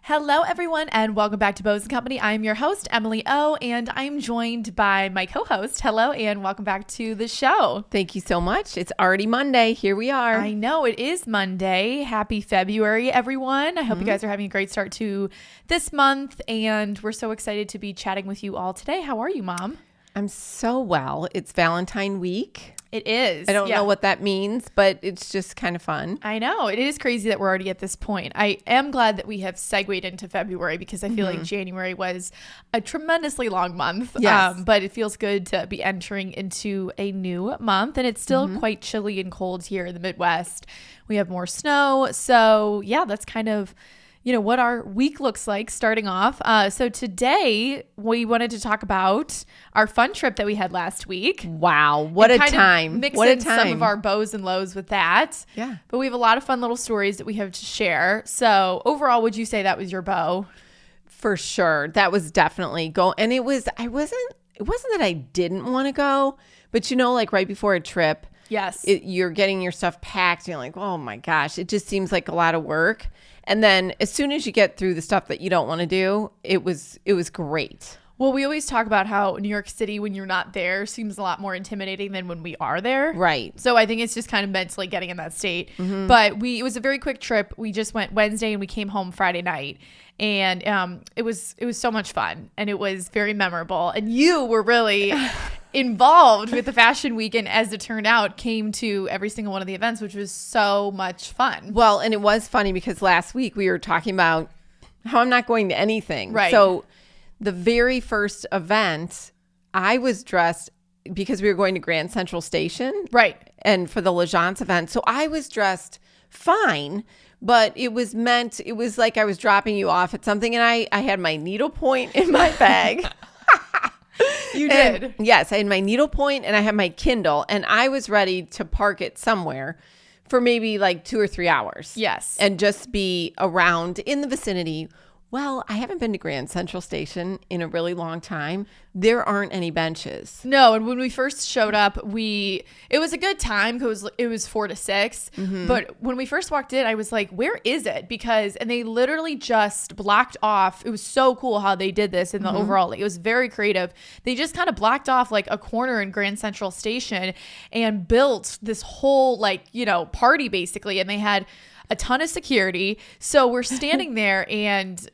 Hello, everyone, and welcome back to Bose & Company. I'm your host, Emily O, and I'm joined by my co-host. Hello, and welcome back to the show. Thank you so much. It's already Monday. Here we are. I know, it is Monday. Happy February, everyone. I hope you guys are having a great start to this month, and we're so excited to be chatting with you all today. How are you, Mom? I'm so well. It's Valentine week. It is. I don't know what that means, but it's just kind of fun. I know. It is crazy that we're already at this point. I am glad that we have segued into February because I feel like January was a tremendously long month. Yes. But it feels good to be entering into a new month. And it's still quite chilly and cold here in the Midwest. We have more snow. So, yeah, that's kind of what our week looks like starting off. So today we wanted to talk about our fun trip that we had last week. What a time. What a time. Some of our bows and lows with that. Yeah. But we have a lot of fun little stories that we have to share. So overall, would you say that was your bow? For sure. That was definitely go. And it wasn't that I didn't want to go, but like right before a trip, yes, you're getting your stuff packed. And you're like, oh my gosh, it just seems like a lot of work. And then as soon as you get through the stuff that you don't want to do, it was great. Well, we always talk about how New York City, when you're not there, seems a lot more intimidating than when we are there. Right. So I think it's just kind of mentally getting in that state. But it was a very quick trip. We just went Wednesday and we came home Friday night. And it was so much fun. And it was very memorable. And you were really involved with the fashion week, and as it turned out, came to every single one of the events, which was so much fun. Well, and it was funny because last week we were talking about how I'm not going to anything. Right. So the very first event, I was dressed because we were going to Grand Central Station. Right. And for the L'Agence event. So I was dressed fine, but it was like I was dropping you off at something, and I had my needlepoint in my bag. You did. Yes, I had my needlepoint and I had my Kindle, and I was ready to park it somewhere for maybe like 2 or 3 hours. Yes. And just be around in the vicinity. Well, I haven't been to Grand Central Station in a really long time. There aren't any benches. No, and when we first showed up, it was a good time because it was 4 to 6. But when we first walked in, I was like, where is it? And they literally just blocked off. It was so cool how they did this in the overall. It was very creative. They just kind of blocked off like a corner in Grand Central Station and built this whole party basically. And they had a ton of security. So we're standing there, and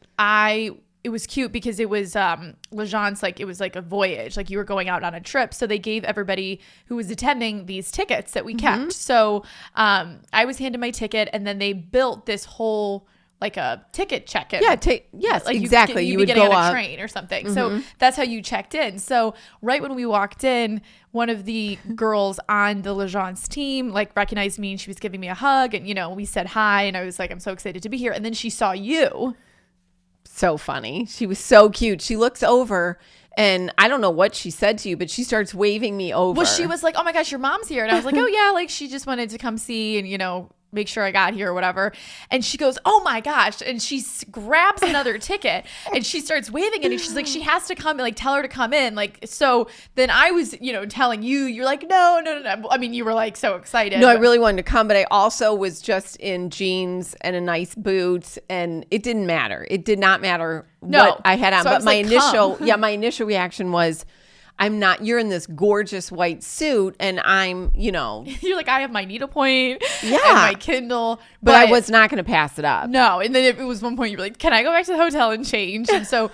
it was cute because it was L'Agence, it was like a voyage, like you were going out on a trip. So they gave everybody who was attending these tickets that we kept. So I was handed my ticket, and then they built this whole like a ticket check-in. Yeah, yes, like exactly. You would get on a train or something. So that's how you checked in. So right when we walked in, one of the girls on the L'Agence team recognized me, and she was giving me a hug, and we said hi, and I was like, I'm so excited to be here. And then she saw you. So funny. She was so cute. She looks over, and I don't know what she said to you, but she starts waving me over. Well, she was like, oh my gosh, your mom's here. And I was like, oh yeah, she just wanted to come see and make sure I got here or whatever. And she goes, oh my gosh. And she grabs another ticket, and she starts waving it, and she's like, she has to come, tell her to come in. So then I was, telling you, you're like, no. I mean, you were so excited. No, I really wanted to come, but I also was just in jeans and a nice boot, and it didn't matter. It did not matter what I had on. So but my initial reaction was, I'm not, you're in this gorgeous white suit, and I'm, You're like, I have my needlepoint and my Kindle. But I was not going to pass it up. No. And then it was one point you were like, can I go back to the hotel and change? And so,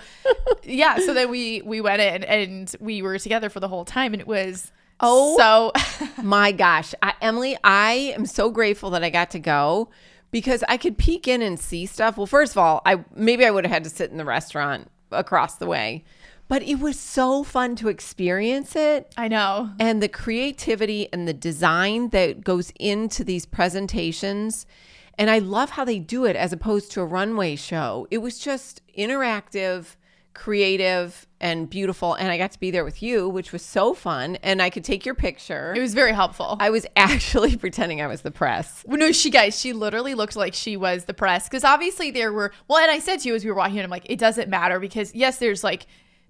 so then we went in, and we were together for the whole time, and it was my gosh. Emily, I am so grateful that I got to go because I could peek in and see stuff. Well, first of all, maybe I would have had to sit in the restaurant across the way. But it was so fun to experience it. I know. And the creativity and the design that goes into these presentations. And I love how they do it as opposed to a runway show. It was just interactive, creative, and beautiful. And I got to be there with you, which was so fun. And I could take your picture. It was very helpful. I was actually pretending I was the press. Well, no, she literally looked like she was the press. Because obviously there were, and I said to you as we were walking in, I'm like, it doesn't matter because yes, there's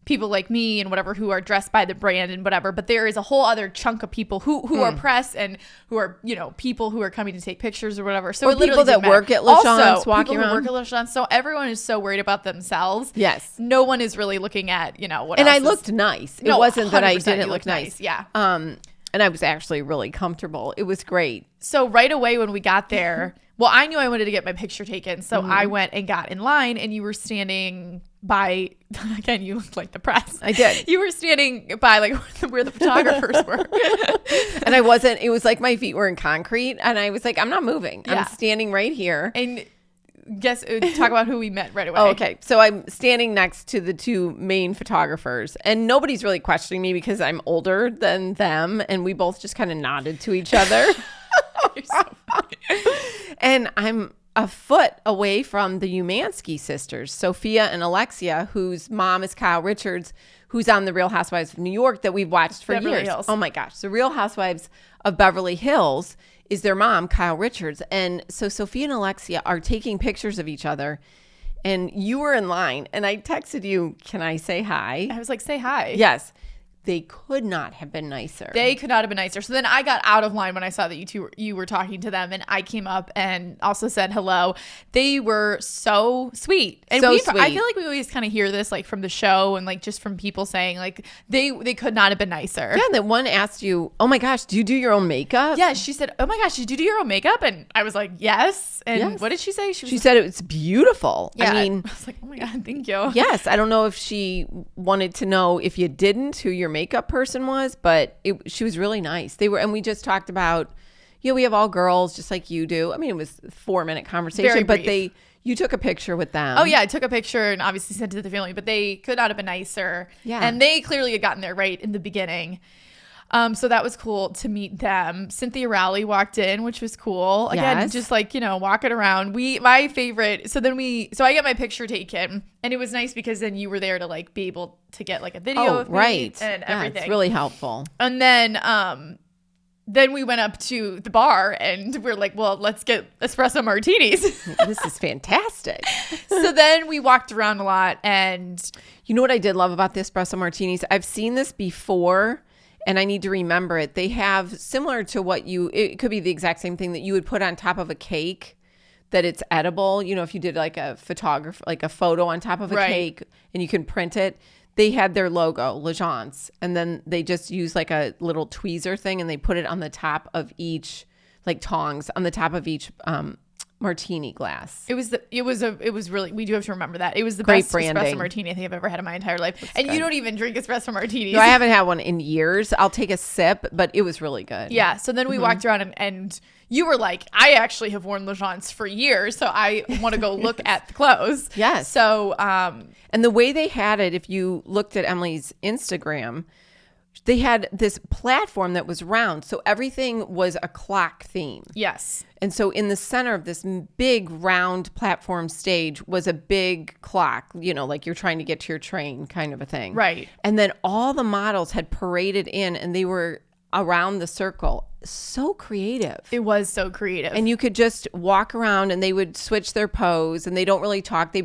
people like me and whatever who are dressed by the brand and whatever, but there is a whole other chunk of people who are press and who are, you know, people who are coming to take pictures or whatever. So or people that work at LaChanze walking around. People who work at LaChanze. So everyone is so worried about themselves. Yes. No one is really looking at, you know, what and else I looked nice. It wasn't that I didn't look nice. Yeah. And I was actually really comfortable. It was great. So right away when we got there, well, I knew I wanted to get my picture taken. So I went and got in line, and you were standing by, again, you looked like the press. I did. You were standing by like where the photographers were. And I wasn't, it was like my feet were in concrete. And I was like, I'm not moving. Yeah. I'm standing right here. And talk about who we met right away. Oh, okay. So I'm standing next to the two main photographers, and nobody's really questioning me because I'm older than them. And we both just kind of nodded to each other. You're so funny. And I'm a foot away from the Umansky sisters, Sophia and Alexia, whose mom is Kyle Richards, who's on The Real Housewives of New York that we've watched for Beverly years. Hills. Oh my gosh. The Real Housewives of Beverly Hills is their mom, Kyle Richards. And so Sophia and Alexia are taking pictures of each other. And you were in line, and I texted you, can I say hi? I was like, say hi. Yes. They could not have been nicer. They could not have been nicer. So then I got out of line when I saw that you were talking to them, and I came up and also said hello. They were so sweet. And So sweet. I feel like we always kind of hear this like from the show and like just from people saying like they could not have been nicer. Yeah, that one asked you, oh my gosh, do you do your own makeup? Yeah, she said, oh my gosh, did you do your own makeup? And I was like, yes. And Yes. what did she say? She said it's beautiful. yeah. I mean, I was like, oh my God, thank you. yes, I don't know if she wanted to know if you didn't, who your makeup person was, but she was really nice. And we just talked about, you know, we have all girls just like you do. I mean, it was a 4-minute conversation, Very but brief. you took a picture with them. Oh yeah, I took a picture and obviously sent it to the family, but they could not have been nicer. Yeah. And they clearly had gotten there right in the beginning. So that was cool to meet them. Cynthia Rowley walked in, which was cool. Again, Yes. just like, you know, walking around. My favorite. So I get my picture taken, and it was nice because then you were there to like be able to get like a video of me right. and Yeah, everything. it's really helpful. And then we went up to the bar and we're like, well, let's get espresso martinis. This is fantastic. So then we walked around a lot, and You know what I did love about the espresso martinis? I've seen this before, and I need to remember it. They have similar to it could be the exact same thing that you would put on top of a cake, that it's edible. You know, if you did like a photo on top of a Right. cake and you can print it. They had their logo, LaChanze, and then they just used like a little tweezer thing, and they put it on the top of each, like tongs on the top of each martini glass. it was really, we do have to remember that it was the Great best branding. espresso martini I think I've ever had in my entire life. And good. you don't even drink espresso martinis. No, I haven't had one in years. I'll take a sip, but it was really good. Yeah. So then we walked around and you were like, I actually have worn LaChanze for years, so I want to go look at the clothes. Yes. So And the way they had it, if you looked at Emily's Instagram, they had this platform that was round. So everything was a clock theme. yes. And so in the center of this big round platform stage was a big clock, you know, like you're trying to get to your train kind of a thing. Right. And then all the models had paraded in, and they were around the circle. So creative. It was so creative. And you could just walk around, and they would switch their pose, and they don't really talk. They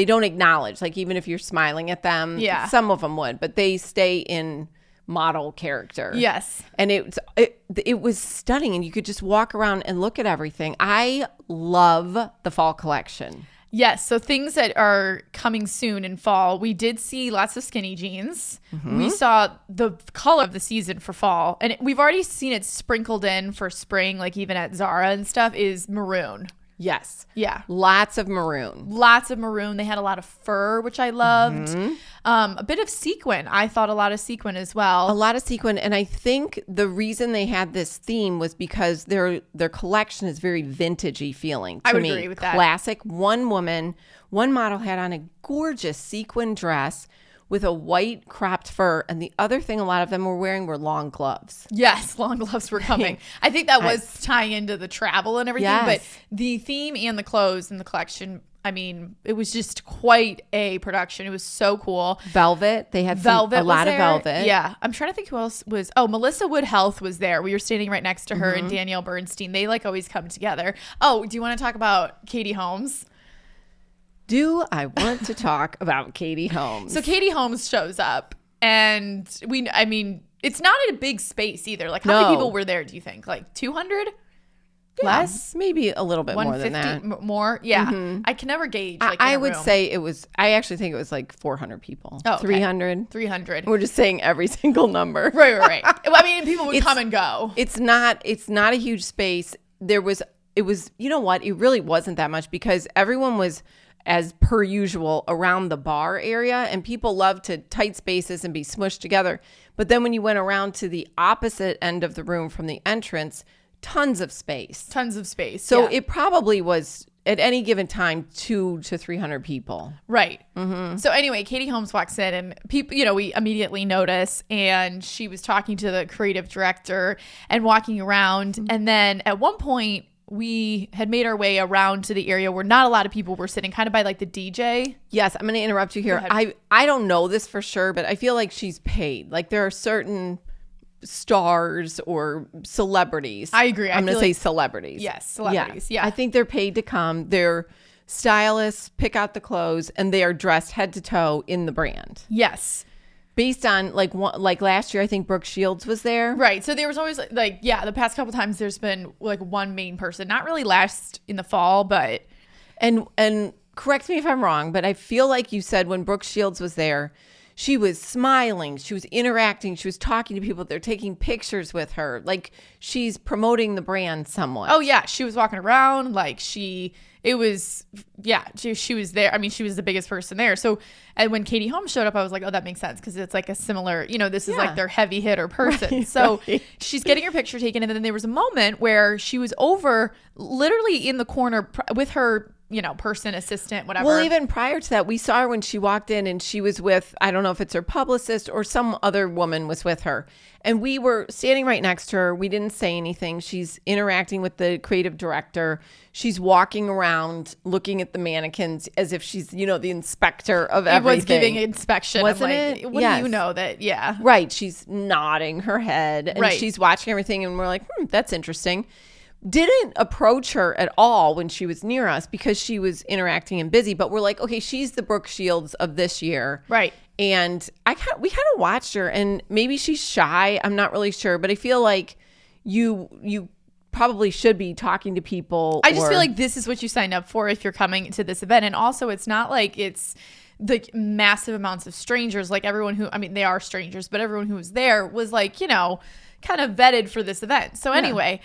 don't acknowledge, like even if you're smiling at them. Yeah. Some of them would, but they stay in model character. Yes. And it was stunning, and you could just walk around and look at everything. I love the fall collection. Yes. So things that are coming soon in fall, we did see lots of skinny jeans. We saw the color of the season for fall, and we've already seen it sprinkled in for spring, like even at Zara and stuff, is maroon. Yes. Yeah. Lots of maroon. Lots of maroon. They had a lot of fur, which I loved. A bit of sequin. I thought a lot of sequin as well. A lot of sequin. And I think the reason they had this theme was because their collection is very vintagey feeling to I would me. agree with that. Classic. One model had on a gorgeous sequin dress with a white cropped fur, and the other thing a lot of them were wearing were long gloves. Yes, long gloves were coming. I think that was tying into the travel and everything, Yes. but the theme and the clothes in the collection, I mean, it was just quite a production. It was so cool. Velvet. They had Velvet a lot was of there. velvet. Yeah. I'm trying to think who else was. Oh, Melissa Wood Health was there. We were standing right next to her and Danielle Bernstein. They like always come together. Oh, do you want to talk about Katie Holmes? Do I want to talk about Katie Holmes? So Katie Holmes shows up, and it's not in a big space either. Like, how many people were there, do you think? Like 200? Less? Maybe a little bit more than that. More? Yeah. I can never gauge. Like, I would say I actually think it was like 400 people. Oh, okay. 300. 300. We're just saying every single number. Right. Well, I mean, people would come and go. It's not a huge space. It was, you know what? It really wasn't that much because everyone was, as per usual, around the bar area, and people love to tight spaces and be smushed together. But then when you went around to the opposite end of the room from the entrance, tons of space. So it probably was at any given time 200 to 300 people. Right. Mm-hmm. So anyway, Katie Holmes walks in, and people, we immediately notice, and she was talking to the creative director and walking around. Mm-hmm. And then at one point, we had made our way around to the area where not a lot of people were sitting, kind of by like the DJ. Yes, I'm going to interrupt you here. I don't know this for sure, but I feel like she's paid. Like there are certain stars or celebrities. I agree. I'm going to say celebrities. Yes, celebrities. Yeah. I think they're paid to come. They're stylists, pick out the clothes, and they are dressed head to toe in the brand. Yes. Based on like last year, I think Brooke Shields was there. Right. So there was always the past couple times there's been like one main person, not really last in the fall, but. And correct me if I'm wrong, but I feel like you said when Brooke Shields was there, she was smiling, she was interacting, she was talking to people. They're taking pictures with her. Like she's promoting the brand somewhat. Oh yeah. She was walking around she was there. I mean, she was the biggest person there. So, and when Katie Holmes showed up, I was like, oh, that makes sense. Cause it's like a similar, this is like their heavy hitter person. Right, so she's getting her picture taken. And then there was a moment where she was over literally in the corner with her, person, assistant, whatever. Well, even prior to that, we saw her when she walked in and she was with, I don't know if it's her publicist or some other woman was with her. And we were standing right next to her. We didn't say anything. She's interacting with the creative director. She's walking around looking at the mannequins as if she's, the inspector of everything. It was giving inspection. Wasn't it? What do you know that? Yeah. Right. She's nodding her head and she's watching everything. And we're like, that's interesting. Didn't approach her at all when she was near us because she was interacting and busy. But we're like, okay, she's the Brooke Shields of this year. Right. And we kind of watched her, and maybe she's shy. I'm not really sure, but I feel like you probably should be talking to people. I just feel like this is what you signed up for if you're coming to this event. And also, it's not like it's the massive amounts of strangers. Like everyone they are strangers, but everyone who was there was like, kind of vetted for this event. So anyway,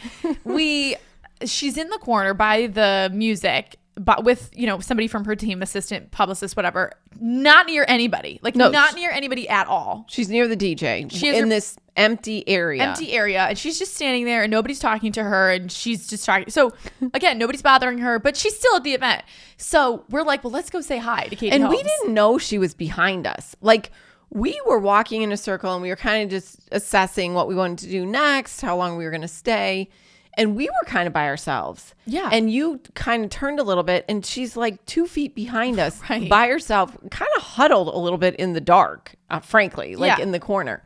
she's in the corner by the music, but with, somebody from her team, assistant, publicist, whatever, not near anybody, not near anybody at all. She's near the DJ. She's in this empty area. And she's just standing there and nobody's talking to her and she's just talking. So again, nobody's bothering her, but she's still at the event. So we're like, well, let's go say hi to Katie Holmes. And we didn't know she was behind us. Like, we were walking in a circle and we were kind of just assessing what we wanted to do next, how long we were going to stay. And we were kind of by ourselves. Yeah. And you kind of turned a little bit and she's like 2 feet behind us right. by herself, kind of huddled a little bit in the dark, frankly, in the corner.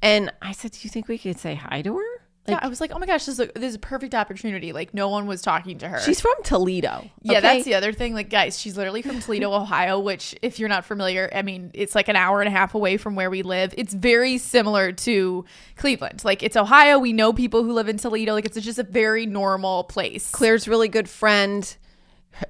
And I said, do you think we could say hi to her? I was like, oh my gosh, this is a perfect opportunity. Like no one was talking to her. She's from Toledo. Yeah, that's the other thing. Like, guys, she's literally from Toledo, Ohio, which if you're not familiar, it's like an hour and a half away from where we live. It's very similar to Cleveland. Like it's Ohio. We know people who live in Toledo. Like it's just a very normal place. Claire's really good friend.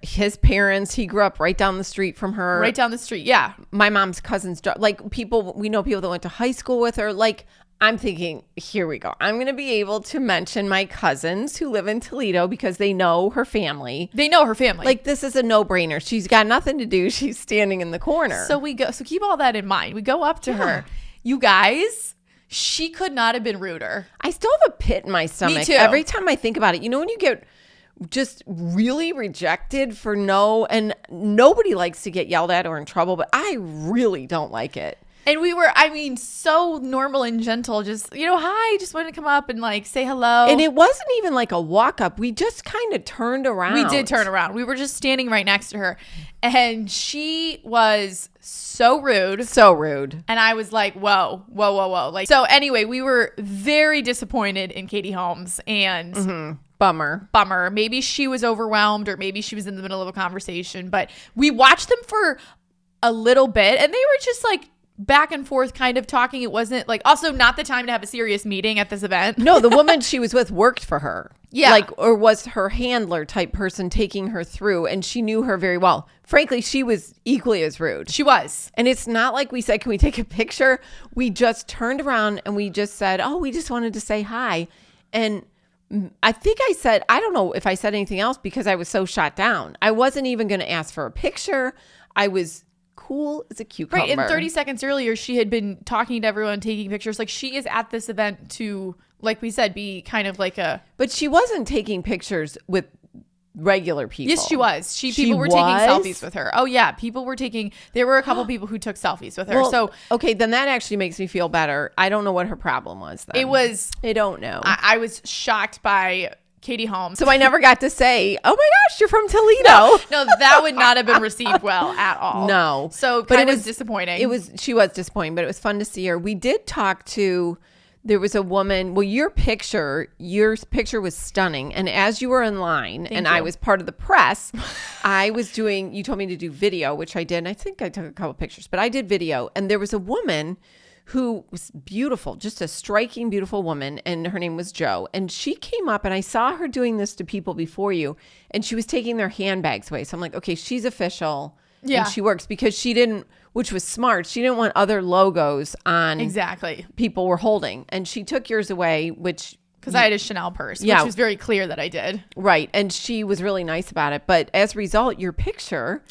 His parents, he grew up right down the street from her. Right down the street, yeah. My mom's cousins, we know people that went to high school with her. Like, I'm thinking, here we go. I'm going to be able to mention my cousins who live in Toledo because they know her family. Like, this is a no-brainer. She's got nothing to do. She's standing in the corner. So keep all that in mind. We go up to her. You guys, she could not have been ruder. I still have a pit in my stomach. Me too. Every time I think about it. When you get just really rejected for no, and nobody likes to get yelled at or in trouble, but I really don't like it. And we were, so normal and gentle. Just, hi, just wanted to come up and say hello. And it wasn't even like a walk up. We just kind of turned around. We did turn around. We were just standing right next to her. And she was so rude. So rude. And I was like, whoa. So anyway, we were very disappointed in Katie Holmes. And Bummer. Maybe she was overwhelmed, or maybe she was in the middle of a conversation, but we watched them for a little bit and they were just like back and forth kind of talking. It wasn't like, also not the time to have a serious meeting at this event. No, the woman she was with worked for her. Yeah. Like, or was her handler type person taking her through, and she knew her very well. Frankly, she was equally as rude. She was. And it's not like we said, can we take a picture? We just turned around and we just said, oh, we just wanted to say hi. And I think I said, I don't know if I said anything else because I was so shot down. I wasn't even going to ask for a picture. I was cool as a cucumber. Right. And 30 seconds earlier, she had been talking to everyone, taking pictures. Like, she is at this event to, like we said, be kind of like a... But she wasn't taking pictures with regular people. Yes, she was. People were taking selfies with her. Oh, yeah. There were a couple people who took selfies with her. Well, okay, then that actually makes me feel better. I don't know what her problem was then. I don't know. I was shocked by Katie Holmes. So I never got to say, oh my gosh, you're from Toledo. No, that would not have been received well at all. No. So but it was disappointing. She was disappointing, but it was fun to see her. We did talk to, there was a woman, well, your picture was stunning. And as you were in line I was part of the press, you told me to do video, which I did. And I think I took a couple pictures, but I did video. And there was a woman who was beautiful, just a striking, beautiful woman. And her name was Jo. And she came up and I saw her doing this to people before you. And she was taking their handbags away. So I'm like, okay, she's official. Yeah. And she works because she didn't, which was smart. She didn't want other logos on exactly people were holding. And she took yours away, which... Because I had a Chanel purse, which was very clear that I did. Right. And she was really nice about it. But as a result, your picture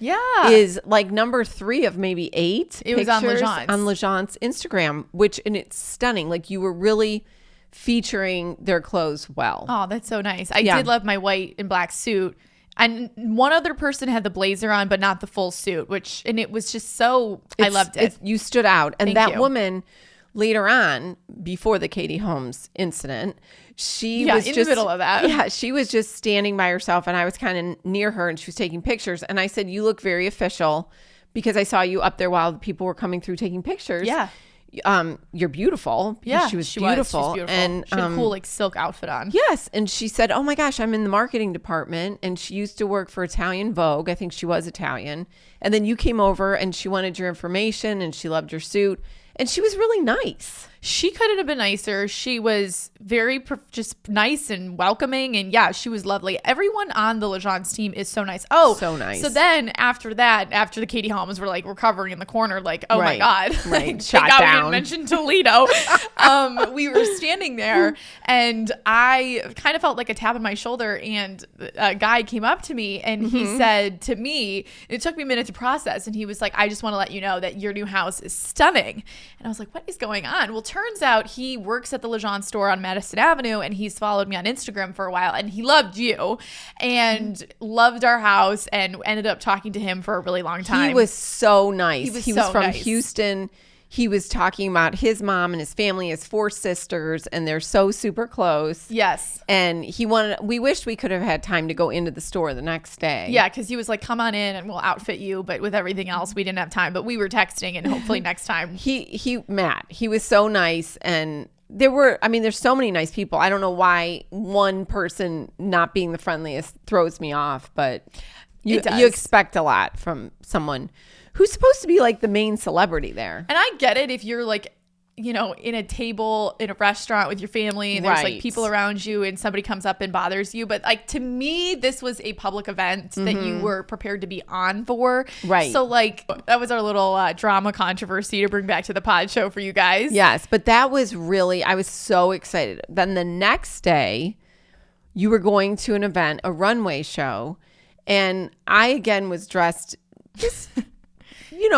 is like number 3 of maybe 8 It was on Lejean's Instagram, and it's stunning. Like, you were really featuring their clothes well. Oh, that's so nice. I did love my white and black suit. And one other person had the blazer on, but not the full suit, and it was just I loved it. You stood out. And that woman... Later on, before the Katie Holmes incident, she was in just the middle of that. Yeah, she was just standing by herself, and I was kind of near her, and she was taking pictures. And I said, "You look very official," because I saw you up there while the people were coming through taking pictures. Yeah. You're beautiful. Yeah, she was beautiful. She's beautiful. And she had a cool silk outfit on. Yes, and she said, "Oh my gosh, I'm in the marketing department," and she used to work for Italian Vogue. I think she was Italian. And then you came over, and she wanted your information, and she loved your suit. And she was really nice. She couldn't have been nicer. She was very just nice and welcoming. And yeah, she was lovely. Everyone on the Lejean's team is so nice. Oh, so nice. So then after the Katie Holmes were like recovering in the corner, like, oh my God. Right. Shot down. We didn't mention Toledo. We were standing there and I kind of felt like a tap on my shoulder, and a guy came up to me and he said to me, it took me a minute to process, and he was like, I just want to let you know that your new house is stunning. And I was like, what is going on? Well, turns out he works at the Lejean store on Madison Avenue, and he's followed me on Instagram for a while, and he loved you and loved our house, and ended up talking to him for a really long time. He was so nice. He was from nice. Houston. He was talking about his mom and his family, his 4 sisters, and they're so super close. Yes. And we wished we could have had time to go into the store the next day. Yeah, because he was like, come on in and we'll outfit you. But with everything else, we didn't have time. But we were texting, and hopefully next time. Matt, he was so nice. And there's so many nice people. I don't know why one person not being the friendliest throws me off, but you expect a lot from someone who's supposed to be like the main celebrity there. And I get it if you're like, in a table in a restaurant with your family, and there's like people around you, and somebody comes up and bothers you. But like, to me, this was a public event that you were prepared to be on for. Right. So like, that was our little drama controversy to bring back to the pod show for you guys. Yes. But that was I was so excited. Then the next day you were going to an event, a runway show. And I, again, was dressed just,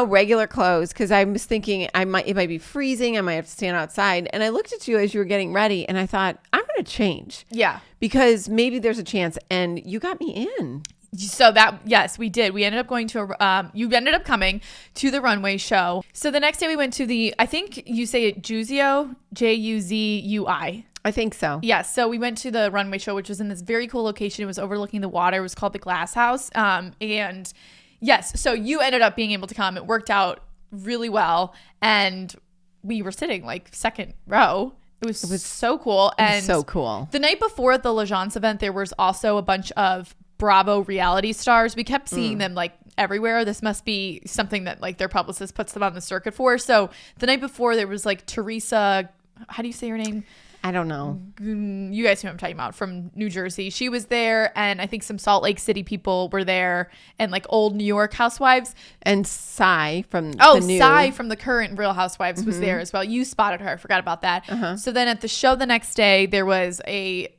regular clothes, because I was thinking it might be freezing. I might have to stand outside. And I looked at you as you were getting ready, and I thought, I'm going to change. Yeah. Because maybe there's a chance. And you got me in. So yes, we did. We ended up going to you ended up coming to the runway show. So the next day we went to I think you say it Juzui, Juzui. I think so. Yes. So we went to the runway show, which was in this very cool location. It was overlooking the water. It was called the Glass House. And yes, so you ended up being able to come. It worked out really well. And we were sitting like second row. It was so cool. And so cool. The night before at the L'Agence event, there was also a bunch of Bravo reality stars. We kept seeing them like everywhere. This must be something that like their publicist puts them on the circuit for. So the night before, there was like Teresa, how do you say her name? I don't know. You guys know what I'm talking about, from New Jersey. She was there, and I think some Salt Lake City people were there, and like old New York housewives. And Sai from Sai from the current Real Housewives was there as well. You spotted her. I forgot about that. So then at the show the next day, there was a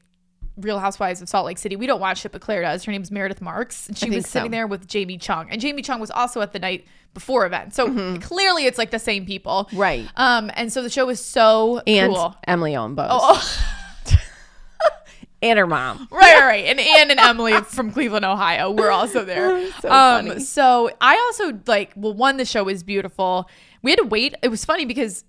Real Housewives of Salt Lake City. We don't watch it, but Claire does. Her name's Meredith Marks, and she was sitting there with Jamie Chung, and Jamie Chung was also at the night before event. So clearly it's like the same people. Right. And so the show was so cool. Emily Owen Bose. Oh. And her mom. Right. And Ann and Emily from Cleveland, Ohio were also there. So funny. So I also one, the show was beautiful. We had to wait. It was funny because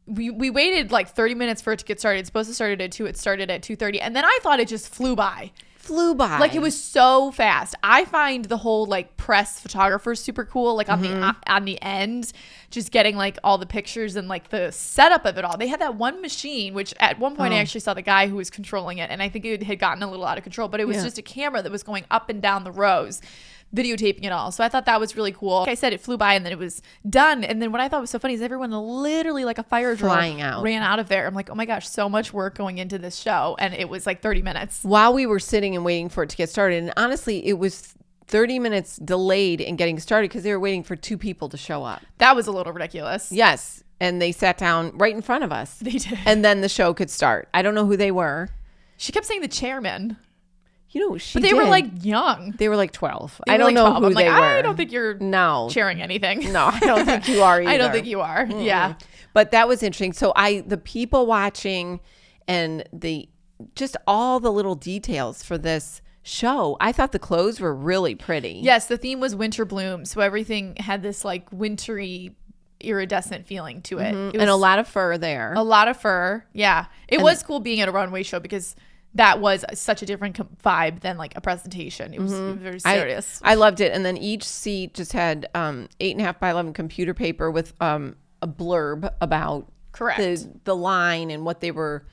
we waited like 30 minutes for it to get started. It's supposed to start at 2. It started at 2:30. And then I thought it just flew by. Like, it was so fast. I find the whole like press photographers super cool, like on the end, just getting like all the pictures and like the setup of it all. They had that one machine, which at one point I actually saw the guy who was controlling it, and I think it had gotten a little out of control, but it was just a camera that was going up and down the rows, videotaping it all. So I thought that was really cool. Like I said, it flew by and then it was done. And then what I thought was so funny is everyone literally like a fire drill ran out of there. I'm like, oh my gosh, so much work going into this show. And it was like 30 minutes. While we were sitting and waiting for it to get started. And honestly, it was 30 minutes delayed in getting started because they were waiting for 2 people to show up. That was a little ridiculous. Yes. And they sat down right in front of us. They did. And then the show could start. I don't know who they were. She kept saying the chairman. You know, but they were like young. They were like 12. I don't know who they were. I don't think you're sharing anything. No, I don't think you are either. I don't think you are. Mm-hmm. Yeah. But that was interesting. So the people watching and just all the little details for this show, I thought the clothes were really pretty. Yes, the theme was winter bloom. So everything had this like wintry iridescent feeling to it. Mm-hmm. And a lot of fur there. A lot of fur. Yeah. It was cool being at a runway show because that was such a different vibe than like a presentation. It was very serious. I loved it. And then each seat just had 8.5 by 11 computer paper with a blurb about the line and what they were,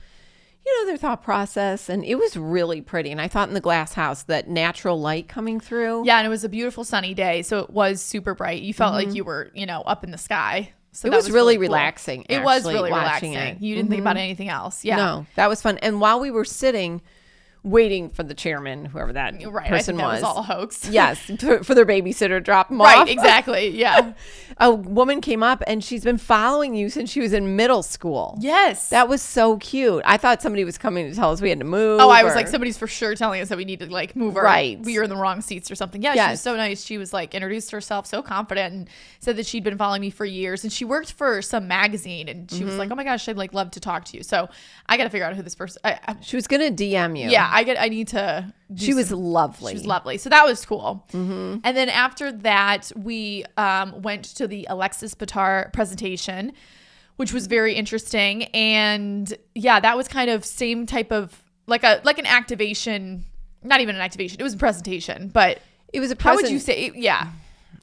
their thought process. And it was really pretty. And I thought in the glass house, that natural light coming through. Yeah. And it was a beautiful sunny day. So it was super bright. You felt like you were, up in the sky. So it was really relaxing. It was really relaxing. You didn't think about anything else. Yeah. No, that was fun. And while we were sitting, waiting for the chairman, whoever that person I think that was all a hoax. Yes, for their babysitter to drop them off. Right, exactly. Yeah. A woman came up and she's been following you since she was in middle school. Yes. That was so cute. I thought somebody was coming to tell us we had to move. Oh, I was like, somebody's for sure telling us that we need to like move. Right. We were in the wrong seats or something. Yeah, she was so nice. She was like introduced herself so confident and said that she'd been following me for years. And she worked for some magazine and she was like, oh my gosh, I'd like love to talk to you. So I got to figure out who this person. She was going to DM you. Yeah, I need to. She was lovely. She was lovely. So that was cool. And then after that, we went to the Alexis Bittar presentation, which was very interesting. And yeah, that was kind of same type of like an activation, not even an activation. It was a presentation, but it was a how would you say? Yeah.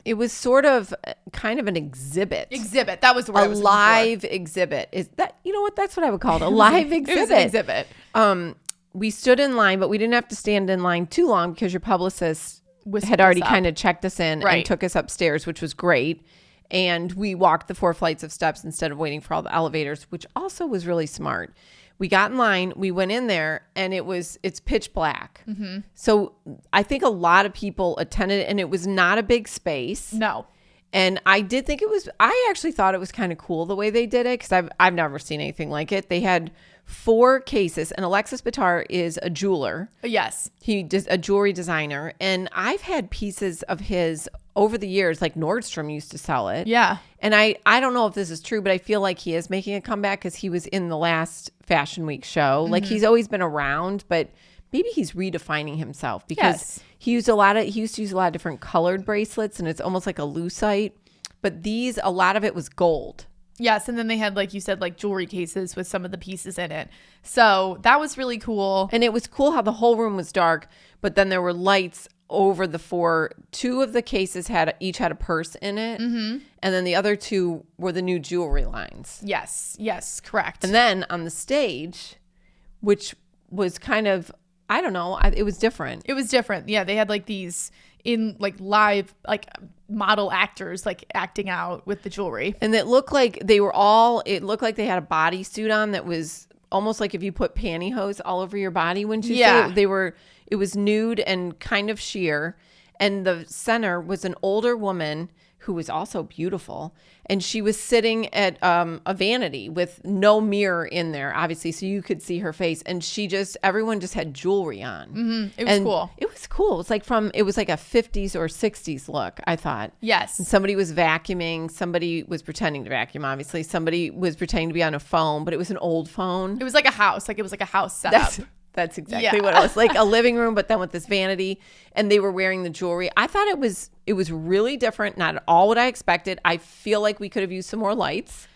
It was sort of kind of an exhibit. Exhibit. That was the word I was looking for. A live exhibit. Is that, that's what I would call it. A live exhibit. It was an exhibit. We stood in line, but we didn't have to stand in line too long because your publicist had already kind of checked us in and took us upstairs, which was great. And we walked the 4 flights of steps instead of waiting for all the elevators, which also was really smart. We got in line, we went in there, and it's pitch black. Mm-hmm. So I think a lot of people attended, and it was not a big space. No. And I actually thought it was kind of cool the way they did it because I've never seen anything like it. They had 4 cases, and Alexis Bittar is a jeweler. Yes. He's a jewelry designer, and I've had pieces of his over the years, like Nordstrom used to sell it. Yeah. And I don't know if this is true, but I feel like he is making a comeback because he was in the last Fashion Week show. Mm-hmm. Like he's always been around, but maybe he's redefining himself because he used to use a lot of different colored bracelets, and it's almost like a lucite. But a lot of it was gold. Yes, and then they had, like you said, like jewelry cases with some of the pieces in it. So that was really cool. And it was cool how the whole room was dark, but then there were lights over the 4. 2 of the cases each had a purse in it. And then the other 2 were the new jewelry lines. Yes, correct. And then on the stage, which was kind of, I don't know, it was different. It was different. Yeah, they had like these in like live like model actors like acting out with the jewelry. And it looked like they had a bodysuit on that was almost like if you put pantyhose all over your body, wouldn't you say? It was nude and kind of sheer. And the center was an older woman who was also beautiful. And she was sitting at a vanity with no mirror in there, obviously, so you could see her face. And everyone just had jewelry on. It was cool. It was cool. It was like a 50s or 60s look, I thought. Yes. And somebody was vacuuming. Somebody was pretending to vacuum, obviously. Somebody was pretending to be on a phone, but it was an old phone. It was like a house. Like it was like a house setup. That's exactly what it was. Like a living room, but then with this vanity. And they were wearing the jewelry. I thought it was really different. Not at all what I expected. I feel like we could have used some more lights.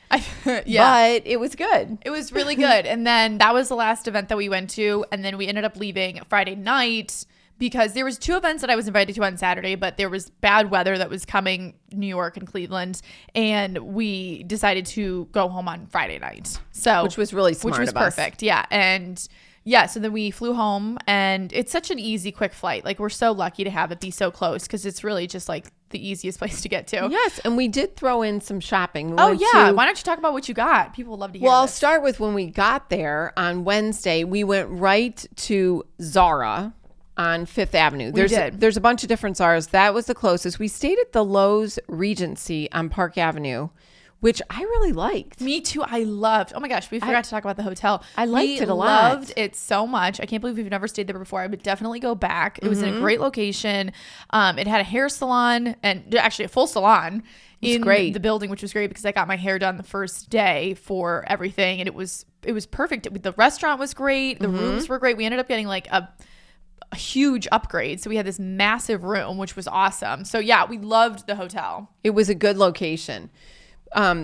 But it was good. It was really good. And then that was the last event that we went to. And then we ended up leaving Friday night because there was 2 events that I was invited to on Saturday, but there was bad weather that was coming, New York and Cleveland. And we decided to go home on Friday night. Which was really smart of us. Which was perfect. Yeah. And yeah, so then we flew home, and it's such an easy, quick flight. Like, we're so lucky to have it be so close because it's really just like the easiest place to get to. Yes, and we did throw in some shopping. Why don't you talk about what you got? People would love to hear. Well, I'll start with when we got there on Wednesday. We went right to Zara on Fifth Avenue. There's a bunch of different Zaras. That was the closest. We stayed at the Lowe's Regency on Park Avenue, which I really liked. Me too. I loved. Oh my gosh, we forgot to talk about the hotel. I liked it a lot. Loved it so much. I can't believe we've never stayed there before. I would definitely go back. It was in a great location. It had a hair salon and actually a full salon in the building, which was great because I got my hair done the first day for everything, and it was perfect. The restaurant was great. The rooms were great. We ended up getting like a huge upgrade. So we had this massive room, which was awesome. So yeah, we loved the hotel. It was a good location.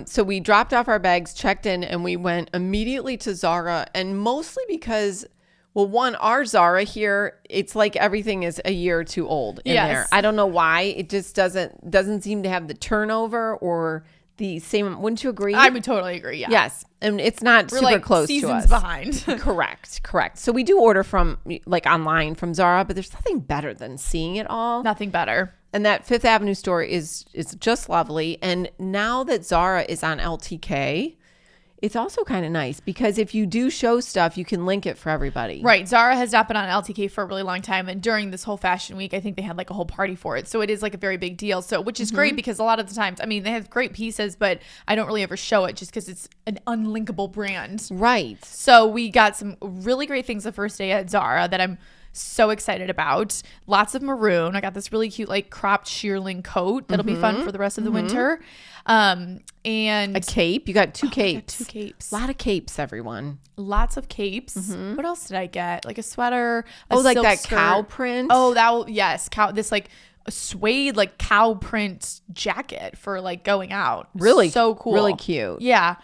So we dropped off our bags, checked in, and we went immediately to Zara. And mostly because, well, one, our Zara here, it's like everything is a year or 2 old in there. I don't know why. It just doesn't seem to have the turnover or the same. Wouldn't you agree? I would totally agree. Yeah. Yes. And it's not We're super like close to us. Seasons behind. Correct. So we do order from like online from Zara, but there's nothing better than seeing it all. Nothing better. And that Fifth Avenue store is just lovely. And now that Zara is on LTK, it's also kind of nice because if you do show stuff, you can link it for everybody. Right. Zara has not been on LTK for a really long time. And during this whole fashion week, I think they had like a whole party for it. So it is like a very big deal. So, which is great because a lot of the times, I mean, they have great pieces, but I don't really ever show it just because it's an unlinkable brand. Right. So we got some really great things the first day at Zara that I'm so excited about. Lots of maroon. I got this really cute like cropped shearling coat that'll be fun for the rest of the winter. And a cape. You got 2 capes. 2 capes. A lot of capes, everyone. Lots of capes. What else did I get? Like a sweater. Like that skirt. cow print. Yes, cow. This like suede like cow print jacket for like going out. Really, so cool. Really cute. Yeah.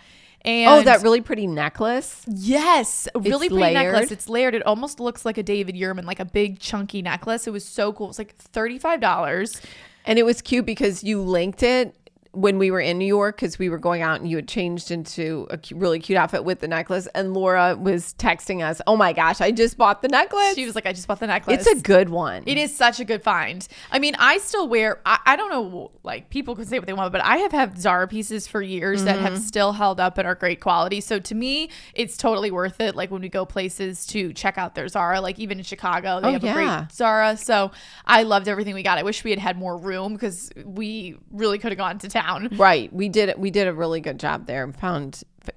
And that really pretty necklace. Yes, a really pretty layered. necklace. It's layered. It almost looks like a David Yurman, like a big chunky necklace. It was so cool. It's like $35. And it was cute because you linked it when we were in New York because we were going out and you had changed into a really cute outfit with the necklace. And Laura was texting us, oh my gosh, I just bought the necklace. She was like, I just bought the necklace. It's a good one. It is such a good find. I mean, I still wear, I don't know, like people can say what they want, but I have had Zara pieces for years that have still held up and are great quality. So to me, it's totally worth it. Like when we go places to check out their Zara, like even in Chicago, they have a great Zara. So I loved everything we got. I wish we had had more room because we really could have gone to town. Right. We did a really good job there.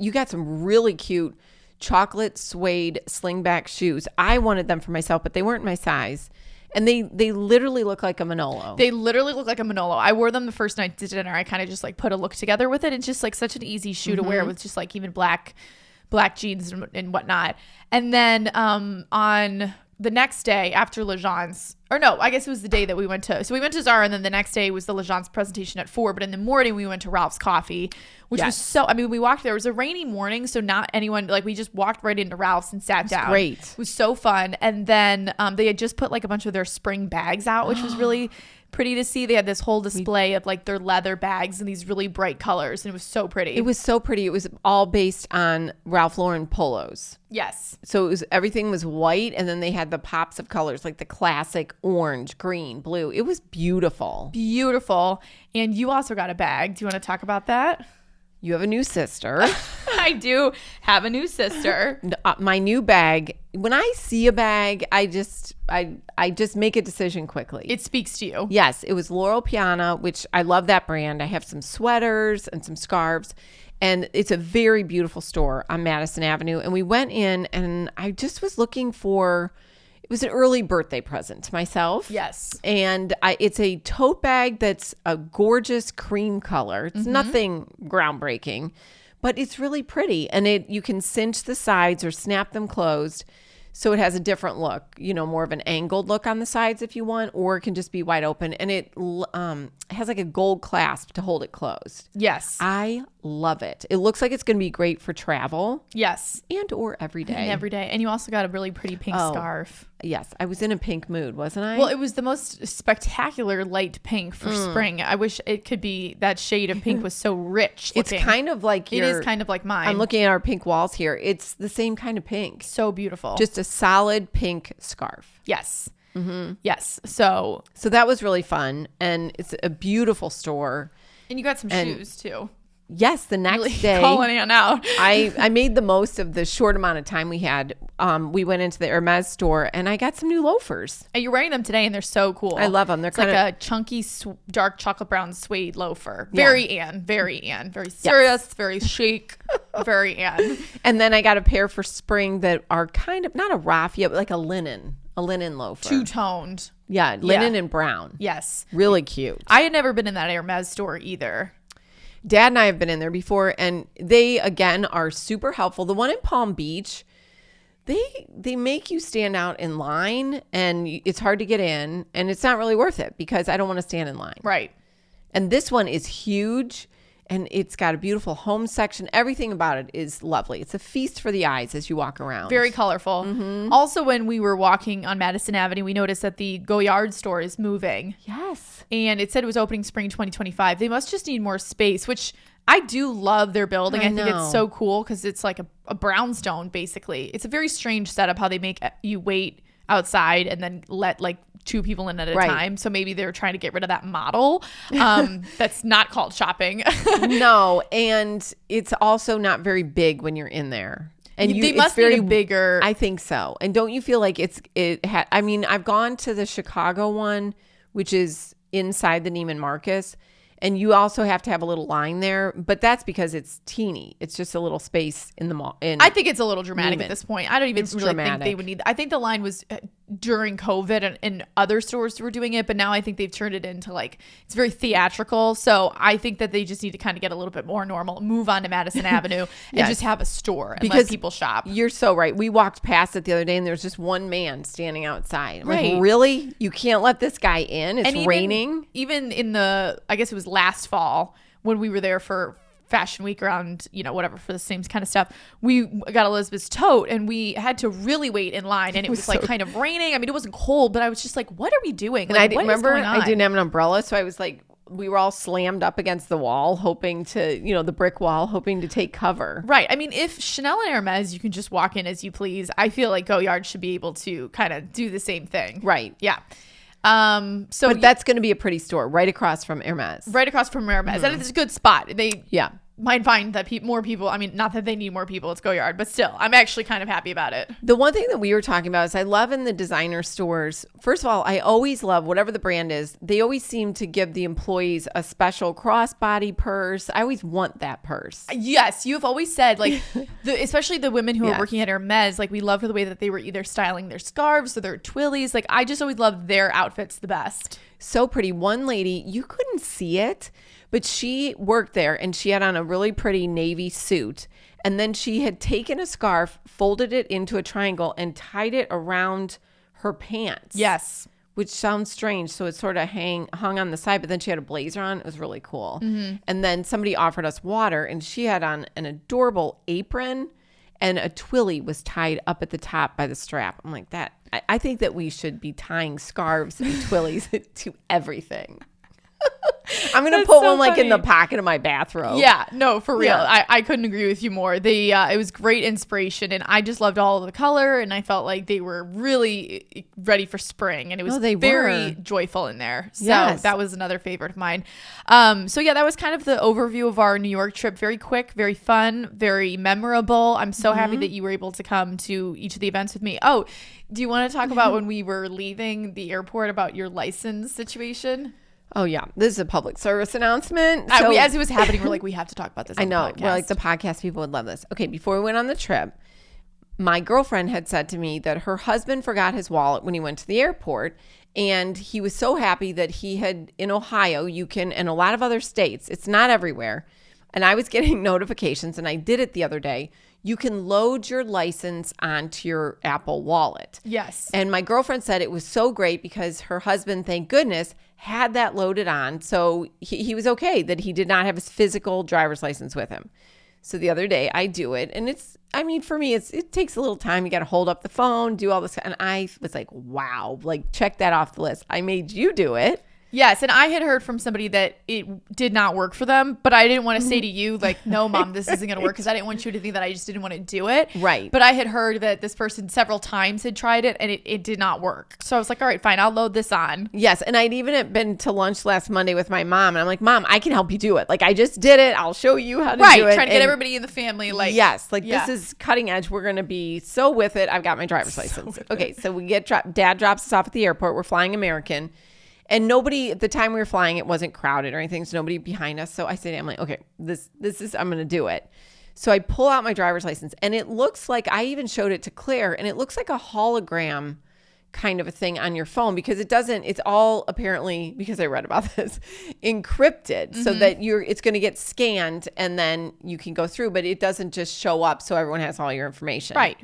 You got some really cute chocolate suede slingback shoes. I wanted them for myself, but they weren't my size. And they literally look like a Manolo. They literally look like a Manolo. I wore them the first night to dinner. I kind of just like put a look together with it. It's just like such an easy shoe to wear with just like even black jeans and whatnot. And then on the next day after Legence, or no, I guess it was the day that we went to Zara, and then the next day was the Legence presentation at 4, but in the morning we went to Ralph's Coffee, which was we walked there. It was a rainy morning, so not anyone, like we just walked right into Ralph's and sat down. Great. It was so fun. And then they had just put like a bunch of their spring bags out, which was really pretty to see. They had this whole display of like their leather bags in these really bright colors, and it was so pretty. It was so pretty. It was all based on Ralph Lauren polos. Yes. So everything was white, and then they had the pops of colors, like the classic orange, green, blue. It was beautiful. Beautiful. And you also got a bag. Do you want to talk about that? You have a new sister. I do have a new sister. My new bag. When I see a bag, I just make a decision quickly. It speaks to you. Yes, it was Laurel Piana, which I love that brand. I have some sweaters and some scarves, and it's a very beautiful store on Madison Avenue. And we went in, and I just was looking for. It was an early birthday present to myself. Yes. And it's a tote bag that's a gorgeous cream color. It's nothing groundbreaking, but it's really pretty. And you can cinch the sides or snap them closed. So it has a different look, more of an angled look on the sides if you want, or it can just be wide open. And it has like a gold clasp to hold it closed. Yes. I love it. It looks like it's going to be great for travel. Yes. And or every day. And every day. And you also got a really pretty pink scarf. Yes. I was in a pink mood, wasn't I? Well, it was the most spectacular light pink for spring. I wish it could be, that shade of pink was so rich looking. It's kind of like It is kind of like mine. I'm looking at our pink walls here. It's the same kind of pink. So beautiful. Just a solid pink scarf. Yes. Mm-hmm. Yes. So that was really fun. And it's a beautiful store. And you got some shoes too. Yes, the next really day. Calling it out. I made the most of the short amount of time we had. We went into the Hermes store, and I got some new loafers. And you're wearing them today, and they're so cool. I love them. They're like a chunky, dark chocolate brown suede loafer. Very Anne. Very serious, very chic, very Anne. And then I got a pair for spring that are kind of, not a raffia, but like a linen loafer. Two-toned. Yeah, linen and brown. Yes. Really cute. I had never been in that Hermes store either. Dad and I have been in there before, and they, again, are super helpful. The one in Palm Beach, they make you stand out in line, and it's hard to get in, and it's not really worth it because I don't want to stand in line. Right. And this one is huge, and it's got a beautiful home section. Everything about it is lovely. It's a feast for the eyes as you walk around. Very colorful. Mm-hmm. Also, when we were walking on Madison Avenue, we noticed that the Goyard store is moving. Yes. And it said it was opening spring 2025. They must just need more space, which I do love their building. I think it's so cool because it's like a brownstone, basically. It's a very strange setup how they make you wait outside and then let like two people in at a time. So maybe they're trying to get rid of that model. That's not called shopping. No. And it's also not very big when you're in there. And they must be bigger. I think so. And don't you feel like I've gone to the Chicago one, which is inside the Neiman Marcus. And you also have to have a little line there, but that's because it's teeny. It's just a little space in the mall. I think it's a little dramatic at this point. I don't even really dramatic. think they would need. I think the line was during COVID and other stores were doing it, but now I think they've turned it into like it's very theatrical. So I think that they just need to kind of get a little bit more normal, move on to Madison Avenue, and just have a store and let people shop. You're so right. We walked past it the other day, and there's just one man standing outside. I'm like, really? You can't let this guy in? It's raining. Even in I guess it was last fall when we were there for Fashion Week around, whatever, for the same kind of stuff, we got Elizabeth's tote and we had to really wait in line, and it was like kind of raining. I mean, it wasn't cold, but I was just like, what are we doing? And I didn't remember, I didn't have an umbrella, so I was like, we were all slammed up against the wall, hoping to, the brick wall, hoping to take cover. Right. I mean, if Chanel and Hermes, you can just walk in as you please, I feel like Goyard should be able to kind of do the same thing. Right. Yeah. But that's going to be a pretty store right across from Hermes. Right across from Hermes. And it's a good spot. They might find that more people, I mean, not that they need more people, it's Goyard, but still, I'm actually kind of happy about it. The one thing that we were talking about is I love in the designer stores, first of all, I always love whatever the brand is, they always seem to give the employees a special crossbody purse. I always want that purse. Yes, you've always said, like, especially the women who are working at Hermes, like, we loved the way that they were either styling their scarves or their twillies. Like, I just always loved their outfits the best. So pretty. One lady, you couldn't see it, but she worked there and she had on a really pretty navy suit. And then she had taken a scarf, folded it into a triangle, and tied it around her pants. Yes. Which sounds strange. So it sort of hung on the side, but then she had a blazer on. It was really cool. Mm-hmm. And then somebody offered us water, and she had on an adorable apron, and a twilly was tied up at the top by the strap. I'm like, I think that we should be tying scarves and twillies to everything. I'm going to put one like in the pocket of my bathrobe. Yeah, no, for real. Yeah. I couldn't agree with you more. It was great inspiration, and I just loved all of the color, and I felt like they were really ready for spring, and it was very joyful in there. So that was another favorite of mine. So yeah, that was kind of the overview of our New York trip. Very quick, very fun, very memorable. I'm so happy that you were able to come to each of the events with me. Oh, do you want to talk about when we were leaving the airport about your license situation? Oh, yeah. This is a public service announcement. So, as it was happening, we're like, we have to talk about this. I know. We're like, the podcast people would love this. Okay, before we went on the trip, my girlfriend had said to me that her husband forgot his wallet when he went to the airport. And he was so happy that he had, in Ohio, you can, and a lot of other states, it's not everywhere. And I was getting notifications, and I did it the other day. You can load your license onto your Apple Wallet. Yes. And my girlfriend said it was so great because her husband, thank goodness, had that loaded on. So he was okay that he did not have his physical driver's license with him. So the other day I do it, and for me, it takes a little time. You got to hold up the phone, do all this. And I was like, wow, like check that off the list. I made you do it. Yes, and I had heard from somebody that it did not work for them, but I didn't want to say to you, like, no, Mom, this isn't going to work, because I didn't want you to think that I just didn't want to do it. Right. But I had heard that this person several times had tried it, and it did not work. So I was like, all right, fine, I'll load this on. Yes, and I'd even been to lunch last Monday with my mom, and I'm like, Mom, I can help you do it. Like, I just did it. I'll show you how to do it. Right, trying to get everybody in the family. Like, yes, like this is cutting edge. We're going to be so with it. I've got my driver's license. Okay, so we Dad drops us off at the airport. We're flying American. And nobody, at the time we were flying, it wasn't crowded or anything, so nobody behind us. So I said, I'm like, okay, this is, I'm going to do it. So I pull out my driver's license, and it looks like, I even showed it to Claire, and it looks like a hologram kind of a thing on your phone, because it's all apparently, because I read about this, encrypted, so that it's going to get scanned, and then you can go through, but it doesn't just show up so everyone has all your information. Right.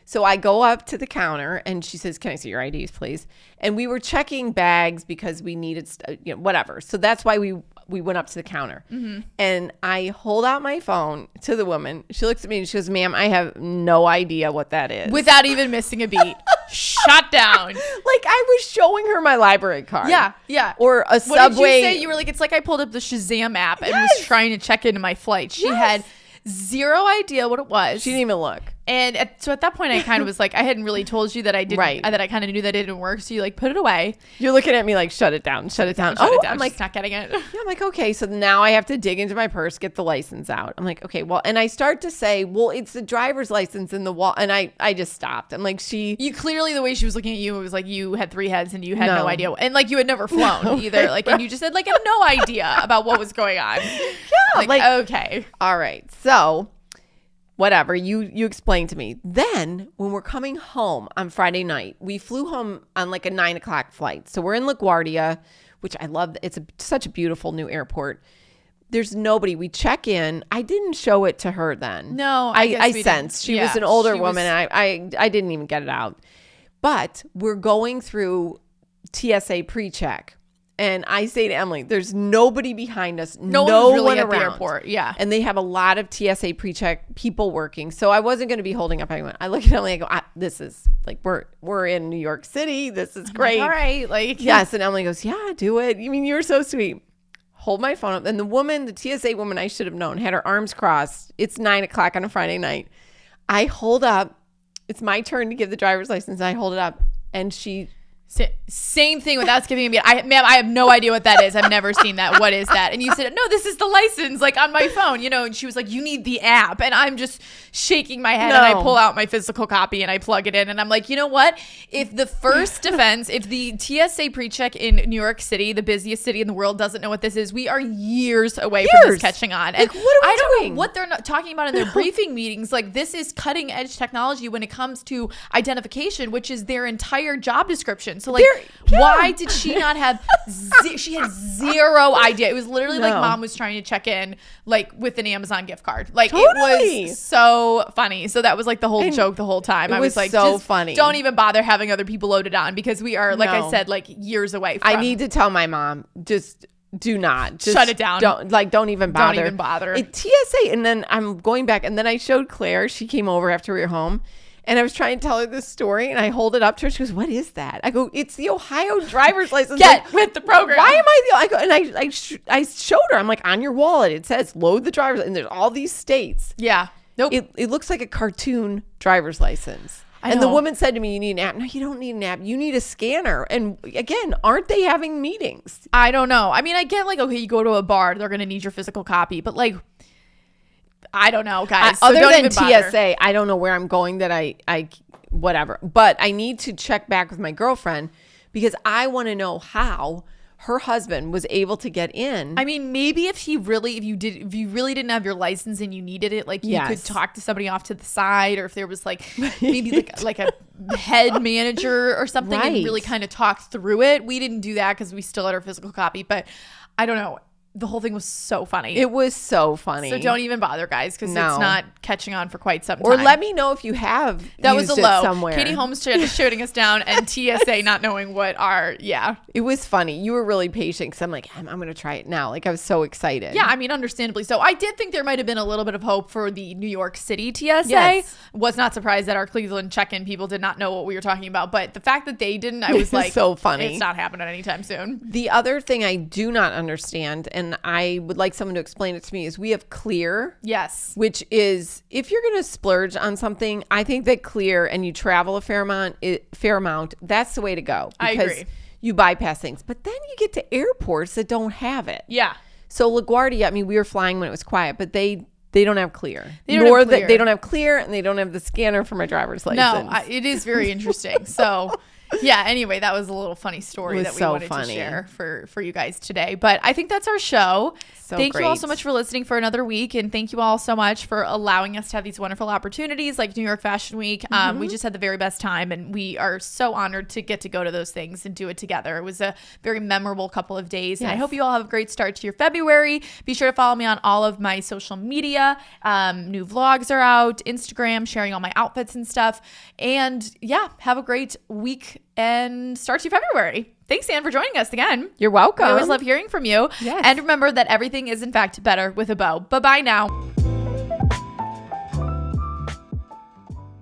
So I go up to the counter, and she says, can I see your IDs, please? And we were checking bags because we needed, whatever. So that's why we went up to the counter. Mm-hmm. And I hold out my phone to the woman. She looks at me and she goes, ma'am, I have no idea what that is. Without even missing a beat. Shut down. Like, I was showing her my library card. Yeah, yeah. Or a Subway. What did you say? You were like, it's like I pulled up the Shazam app and was trying to check into my flight. She had zero idea what it was. She didn't even look. And so at that point, I kind of was like, I hadn't really told you that I didn't, that I kind of knew that it didn't work. So you like put it away. You're looking at me like, shut it down, shut it down. I'm like, not getting it. Yeah, I'm like, okay. So now I have to dig into my purse, get the license out. I'm like, okay, well, and I start to say, well, it's the driver's license in the wall. And I just stopped. I'm like, you clearly, the way she was looking at you, it was like you had three heads and you had no idea. And like you had never flown either. Like, and you just had like no idea about what was going on. Yeah. Like, okay. All right. So whatever, you explained to me. Then when we're coming home on Friday night, we flew home on like a 9:00 flight. So we're in LaGuardia, which I love. It's such a beautiful new airport. There's nobody. We check in. I didn't show it to her then. No, I sensed. She was an older woman, and I didn't even get it out. But we're going through TSA pre-check. And I say to Emily, there's nobody behind us. No one's really at the airport. Yeah. And they have a lot of TSA pre-check people working. So I wasn't going to be holding up anyone. I look at Emily, I go, this is like, we're in New York City. This is great. All right. Like, yes. And Emily goes, yeah, do it. I mean, you're so sweet. Hold my phone up. And the TSA woman I should have known, had her arms crossed. It's 9:00 on a Friday night. I hold up. It's my turn to give the driver's license. I hold it up. And she... Same thing without skipping a beat. Ma'am, I have no idea what that is. I've never seen that. What is that? And you said, no, this is the license, like on my phone, And she was like, you need the app. And I'm just shaking my head, and I pull out my physical copy and I plug it in. And I'm like, you know what? If the first defense, if the TSA pre-check in New York City, the busiest city in the world, doesn't know what this is, we are years away from this catching on. And like, what are we don't doing? know what they're not talking about in their briefing meetings. Like, this is cutting edge technology when it comes to identification, which is their entire job description. cartoon. So like, why did she not have, she had zero idea. It was literally like mom was trying to check in like with an Amazon gift card. Like it was so funny. So that was like the whole joke the whole time. I was like, so just funny. Don't even bother having other people loaded on because we are, like I said, like years away from. I need to tell my mom, just do not. Just shut it down. Don't even bother. Don't even bother. TSA. And then I'm going back and then I showed Claire. She came over after we were home. And I was trying to tell her this story, and I hold it up to her. She goes, "What is that?" I go, "It's the Ohio driver's license." Get with the program. Why am I the? I go, and I showed her. I'm like, on your wallet, it says load the driver's, and there's all these states. Yeah. Nope. It looks like a cartoon driver's license. And the woman said to me, "You need an app." No, you don't need an app. You need a scanner. And again, aren't they having meetings? I don't know. I mean, I get like, okay, you go to a bar, they're going to need your physical copy, but like, I don't know, guys. Other than TSA, I don't know where I'm going that I whatever. But I need to check back with my girlfriend because I want to know how her husband was able to get in. I mean, maybe if you really didn't have your license and you needed it, like you could talk to somebody off to the side, or if there was like maybe like a head manager or something and really kind of talk through it. We didn't do that because we still had our physical copy, but I don't know. The whole thing was so funny. It was so funny. So don't even bother, guys, because it's not catching on for quite some time. Or let me know if you have that used was a low. Somewhere. Katie Holmes shooting us down, and TSA not knowing what our It was funny. You were really patient because I'm like, I'm going to try it now. Like I was so excited. Yeah, I mean, understandably so. I did think there might have been a little bit of hope for the New York City TSA. Yes. Was not surprised that our Cleveland check-in people did not know what we were talking about, but the fact that they didn't, I was like, so funny. It's not happening anytime soon. The other thing I do not understand, and I would like someone to explain it to me, is we have Clear. Yes. Which is, if you're going to splurge on something, I think that Clear and you travel a fair amount, that's the way to go. I agree. You bypass things. But then you get to airports that don't have it. Yeah. So LaGuardia, I mean, we were flying when it was quiet, but they don't have Clear. They don't have Clear, and they don't have the scanner for my driver's license. No, it is very interesting. So yeah, anyway, that was a little funny story that we wanted to share for you guys today. But I think that's our show. Thank you all so much for listening for another week. And thank you all so much for allowing us to have these wonderful opportunities like New York Fashion Week. We just had the very best time, and we are so honored to get to go to those things and do it together. It was a very memorable couple of days. Yes. And I hope you all have a great start to your February. Be sure to follow me on all of my social media. New vlogs are out, Instagram, sharing all my outfits and stuff. And yeah, have a great week and start to February. Thanks, Anne, for joining us again. You're welcome. I always love hearing from you. Yes. And remember that everything is, in fact, better with a bow. Bye-bye now.